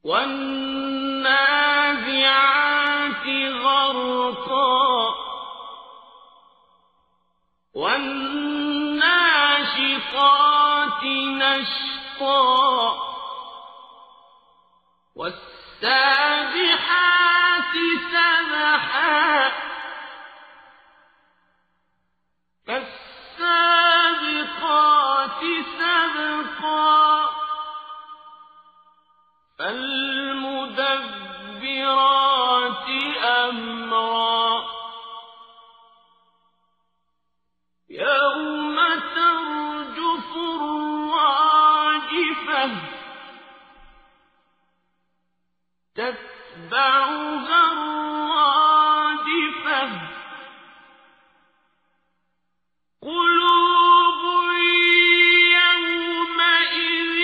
وَالنَّازِعَاتِ غَرْقًا وَالنَّاشِطَاتِ نَشْطًا وَالسَّابِحَاتِ سَبْحًا فَالسَّابِقَاتِ سَبْقًا فَالْمُدَبِّرَاتِ أَمْرًا يَوْمَ تَرْجُفُ الرَّاجِفَةُ تَتْبَعُهَا الرَّادِفَةُ قُلُوبٌ يَوْمَئِذٍ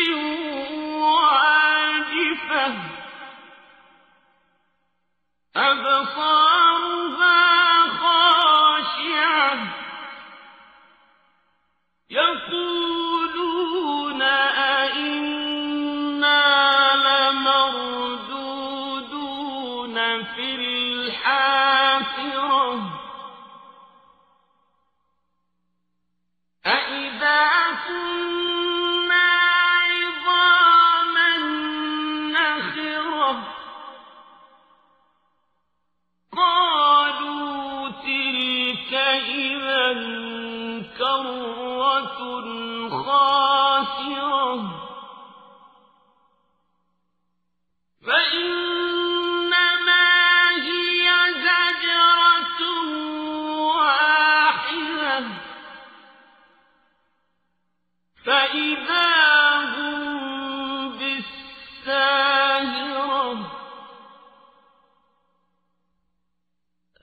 وَاجِفَةٌ أَبْصَارُهَا خَاشِعَةٌ يَقُولُونَ أَإِنَّا لَمَرْدُودُونَ فِي الْحَافِرَةِ أَإِذَا كُنَّا عِظَامًا نَخِرَةً قَالُوا تِلْكَ إِذًا كَرَّةٌ خَاسِرَةٌ فَإِنَّمَا هِيَ زَجْرَةٌ وَاحِدَةٌ فَإِذَا هُم بِالسَّاهِرَةِ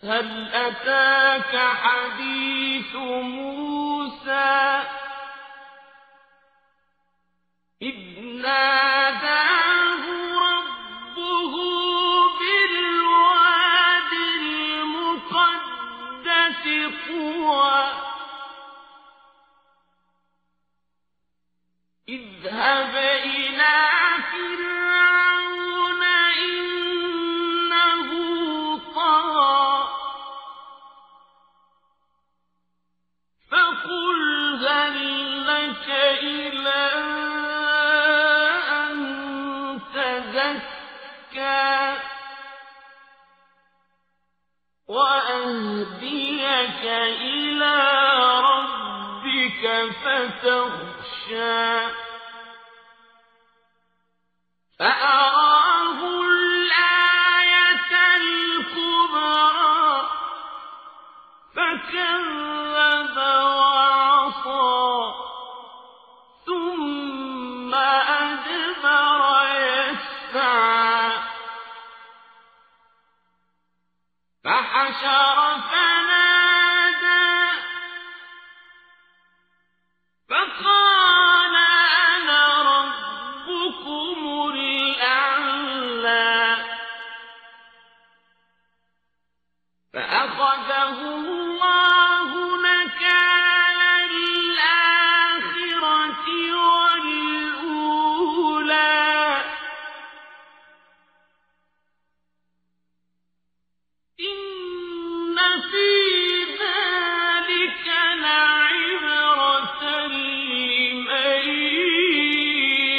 هَلْ أَتَاكَ حَدِيثُ مُوسَىٰ إِذْ نَادَاهُ رَبُّهُ بِالْوَادِ الْمُقَدَّسِ طُوًى اذْهَبْ إِلَىٰ فِرْعَوْنَ إِنَّهُ طَغَىٰ فَقُلْ هَل لَّكَ إِلَىٰ أَن تَزَكَّىٰ وَأَهْدِيَكَ إِلَىٰ رَبِّكَ فَتَخْشَىٰ فَأَرَاهُ الْآيَةَ الْكُبْرَىٰ فَكَذَّبَ وَعَصَىٰ ثُمَّ أَدْبَرَ يَسْعَىٰ فَحَشَرَ فَنَادَىٰ فَقَالَ أَنَا رَبُّكُمُ الْأَعْلَىٰ فَأَخَذَهُ اللَّهُ نَكَالَ الْآخِرَةِ وَالْأُولَىٰ إِنَّ فِي ذَٰلِكَ لَعِبْرَةً لِّمَن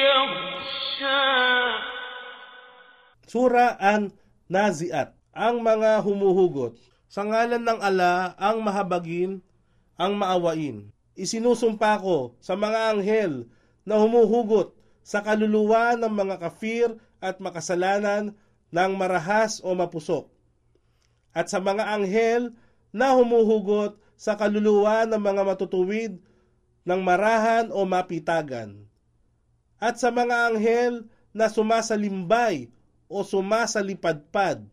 يَخْشَىٰ. Sura An-Nazi'at, ang mga humuhugot. Sa ngalan ng Ala, ang mahabagin, ang maawain. Isinusumpa ko sa mga anghel na humuhugot sa kaluluwa ng mga kafir at makasalanan ng marahas o mapusok. At sa mga anghel na humuhugot sa kaluluwa ng mga matutuwid ng marahan o mapitagan. At sa mga anghel na sumasalimbay o sumasalipadpad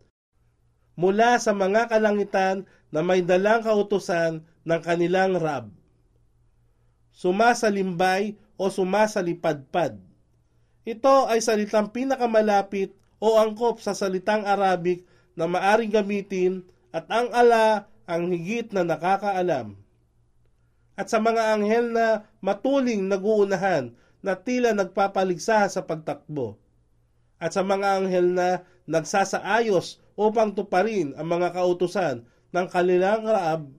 mula sa mga kalangitan na may dalang kautusan ng kanilang Rab. Sumasalimbay o sumasalipadpad. Ito ay salitang pinakamalapit o angkop sa salitang Arabic na maaring gamitin at ang Ala ang higit na nakakaalam. At sa mga anghel na matuling naguunahan na tila nagpapaligsa sa pagtakbo. at sa mga anghel na nagsasaayos upang tuparin ang mga kautusan ng kanilang Raab,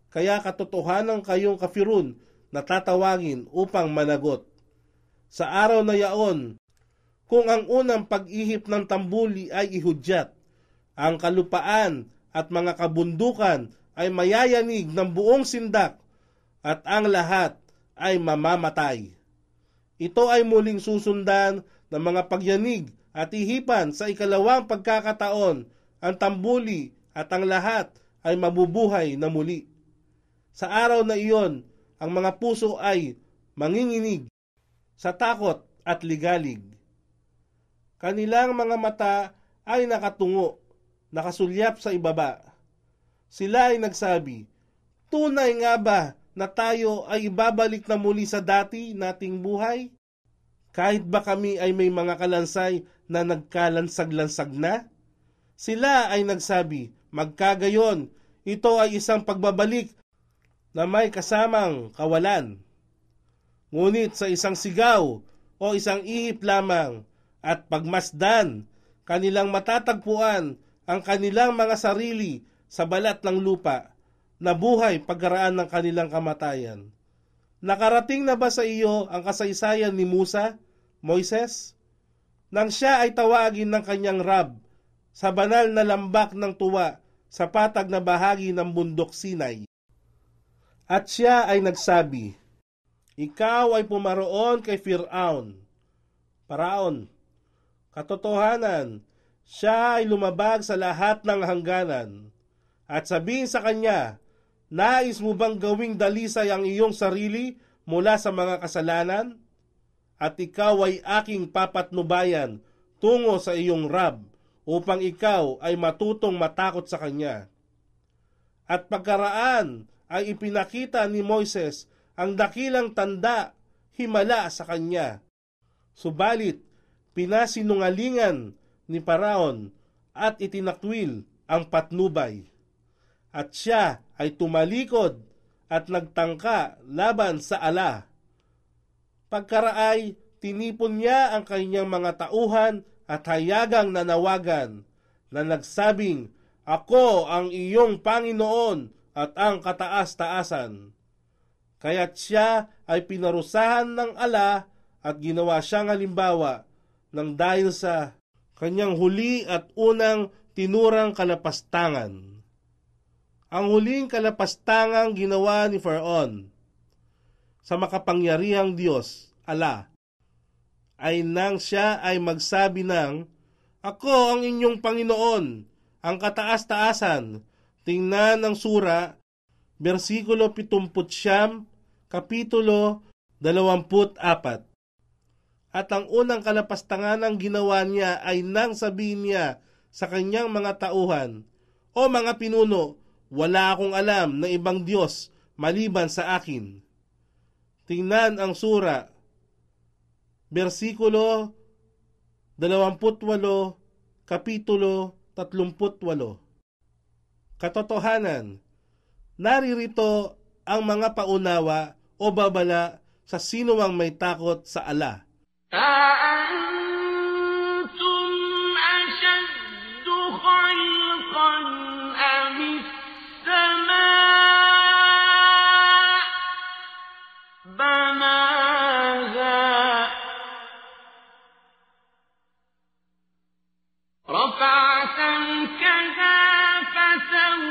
kaya katotohanan kayong kafirun na tatawagin upang managot. Sa araw na yaon, kung ang unang pag-ihip ng tambuli ay ihudyat, ang kalupaan at mga kabundukan ay mayayanig ng buong sindak at ang lahat ay mamamatay. Ito ay muling susundan ng mga pagyanig at ihipan sa ikalawang pagkakataon. Ang tambuli at ang lahat ay mabubuhay na muli. Sa araw na iyon, ang mga puso ay manginginig sa takot at ligalig. Kanilang mga mata ay nakatungo, nakasulyap sa ibaba. Sila ay nagsabi, tunay nga ba na tayo ay ibabalik na muli sa dati nating buhay? Kahit ba kami ay may mga kalansay na nagkalansag-lansag na? Sila ay nagsabi, magkagayon, ito ay isang pagbabalik na may kasamang kawalan. Ngunit sa isang sigaw o isang ihip lamang at pagmasdan, kanilang matatagpuan ang kanilang mga sarili sa balat ng lupa na buhay pagkaraan ng kanilang kamatayan. Nakarating na ba sa iyo ang kasaysayan ni Musa, Moises? Nang siya ay tawagin ng kanyang Rab sa banal na lambak ng tuwa sa patag na bahagi ng bundok Sinai. At siya ay nagsabi, ikaw ay pumaroon kay Paraon. Katotohanan, siya ay lumabag sa lahat ng hangganan. At sabihin sa kanya, nais mo bang gawing dalisay ang iyong sarili mula sa mga kasalanan? At ikaw ay aking papatnubayan tungo sa iyong Rab upang ikaw ay matutong matakot sa kanya. At pagkaraan ay ipinakita ni Moises ang dakilang tanda himala sa kanya. Subalit, pinasinungalingan ni Paraon at itinakwil ang patnubay. At siya ay tumalikod at nagtangka laban sa ala. Pagkaraay, tinipon niya ang kanyang mga tauhan at hayagang nanawagan na nagsabing, ako ang iyong Panginoon at ang kataas-taasan. Kaya't siya ay pinarusahan ng ala at ginawa siyang halimbawa ng dahil sa kanyang huli at unang tinurang kalapastangan. Ang huling kalapastangang ginawa ni Faraon sa makapangyarihang Diyos, ala, ay nang siya ay magsabi ng, ako ang inyong Panginoon, ang kataas-taasan. Tingnan ang sura, versikulo 79, kapitulo 24. At ang unang kalapastangan ng ginawa niya ay nang sabihin niya sa kanyang mga tauhan, o mga pinuno, wala akong alam na ibang Diyos maliban sa akin. Tingnan ang sura, versikulo 28, kapitulo 38. Katotohanan, naririto ang mga paunawa o babala sa sinumang may takot sa ala. أأنتم أشد خلقا أم السماء بناها رفع سمكها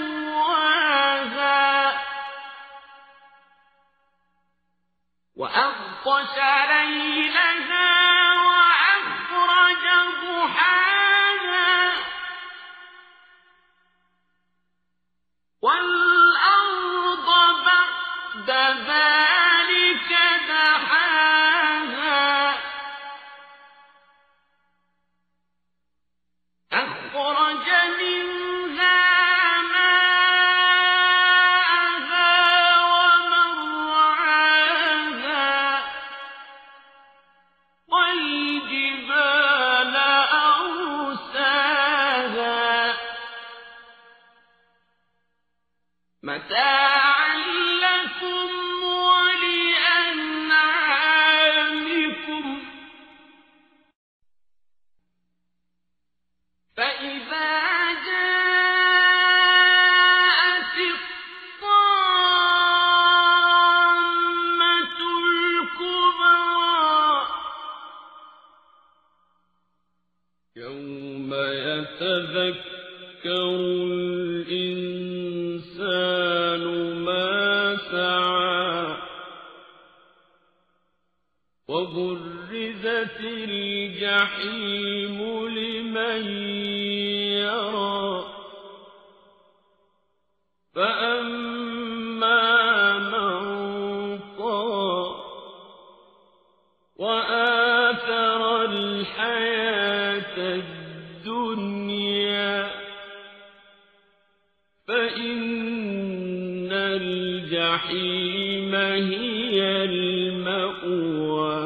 فسواها وأغطش ليلها وأخرج ضحاها والأرض بعد ذلك دحاها أخرج منها ماءها ومرعاها فإذا جاءت الطامة الكبرى يوم يتذكر الإنسان ما سعى وبرزت الجحيم لمن يرى فأما من طغى وآثر الحياة الدنيا فإن الجحيم هي المأوى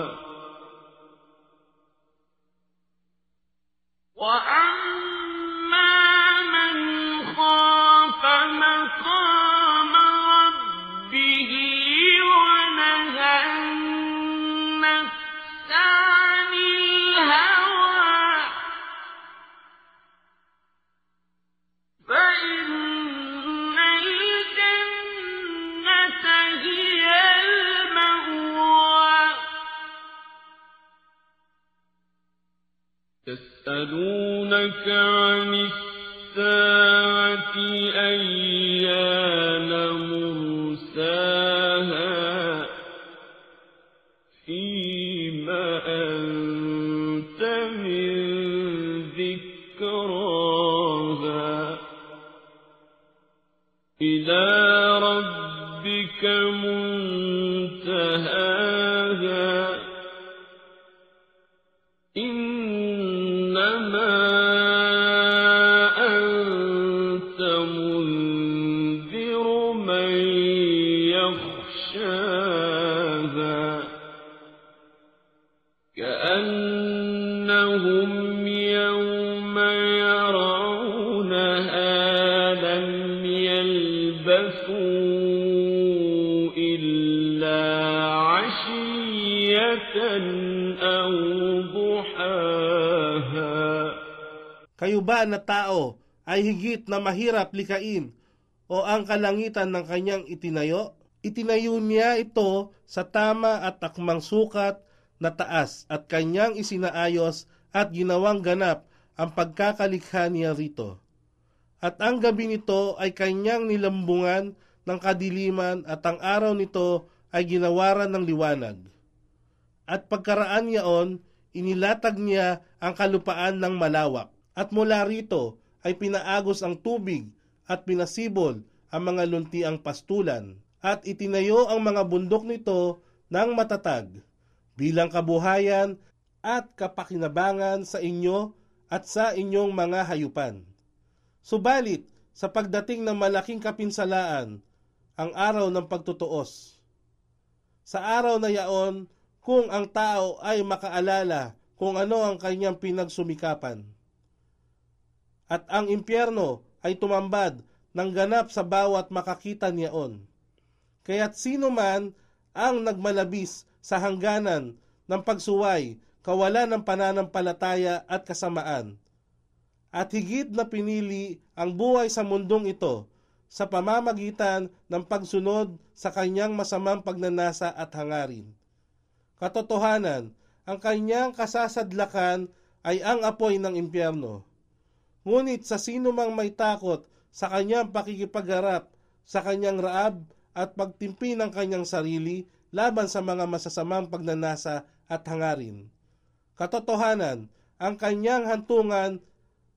وأما من خاف مقام ربه ونهى النفس عن الهوى فإن الجنة هي المأوى يسألونك عن الساعة أيان مرساها فيما أنت من ذكراها إلى ربك منتهاها إنما أنت منذر من يخشاها كأنهم يوم يرونها لم يلبثوا إلا عشية أو ضحاها. Kayo ba na tao ay higit na mahirap likain o ang kalangitan ng kanyang itinayo? Itinayo niya ito sa tama at takmang sukat na taas at kanyang isinaayos at ginawang ganap ang pagkakalikha niya rito. At ang gabi nito ay kanyang nilambungan ng kadiliman at ang araw nito ay ginawaran ng liwanag. At pagkaraan niyaon, inilatag niya ang kalupaan ng malawak. At mula rito ay pinaagos ang tubig at pinasibol ang mga luntiang pastulan. At itinayo ang mga bundok nito ng matatag bilang kabuhayan at kapakinabangan sa inyo at sa inyong mga hayupan. Subalit, sa pagdating ng malaking kapinsalaan, ang araw ng pagtutuos. Sa araw na yaon, kung ang tao ay makaalala kung ano ang kanyang pinagsumikapan. At ang impyerno ay tumambad ng ganap sa bawat makakita niyaon. Kaya't sino man ang nagmalabis sa hangganan ng pagsuway, kawalan ng pananampalataya at kasamaan, at higit na pinili ang buhay sa mundong ito sa pamamagitan ng pagsunod sa kanyang masamang pagnanasa at hangarin. Katotohanan, ang kanyang kasasadlakan ay ang apoy ng impyerno. Ngunit sa sino mang may takot sa kanyang pakikipagharap sa kanyang raab at pagtimpi ng kanyang sarili laban sa mga masasamang pagnanasa at hangarin. Katotohanan, ang kanyang hantungan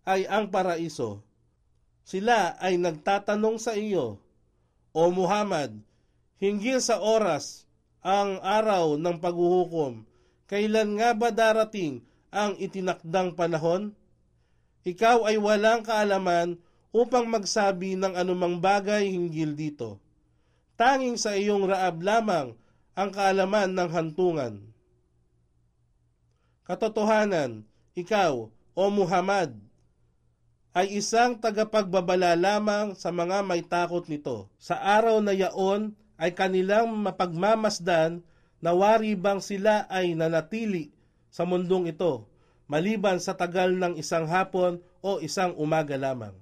ay ang paraiso. Sila ay nagtatanong sa iyo, O Muhammad, hinggil sa oras, ang araw ng paghuhukom, kailan nga ba darating ang itinakdang panahon? Ikaw ay walang kaalaman upang magsabi ng anumang bagay hinggil dito. Tanging sa iyong raab lamang ang kaalaman ng hantungan. Katotohanan, ikaw, O Muhammad, ay isang tagapagbabala lamang sa mga may takot nito. Sa araw na yaon ay kanilang mapagmamasdan na wari bang sila ay nanatili sa mundong ito, maliban sa tagal ng isang hapon o isang umaga lamang.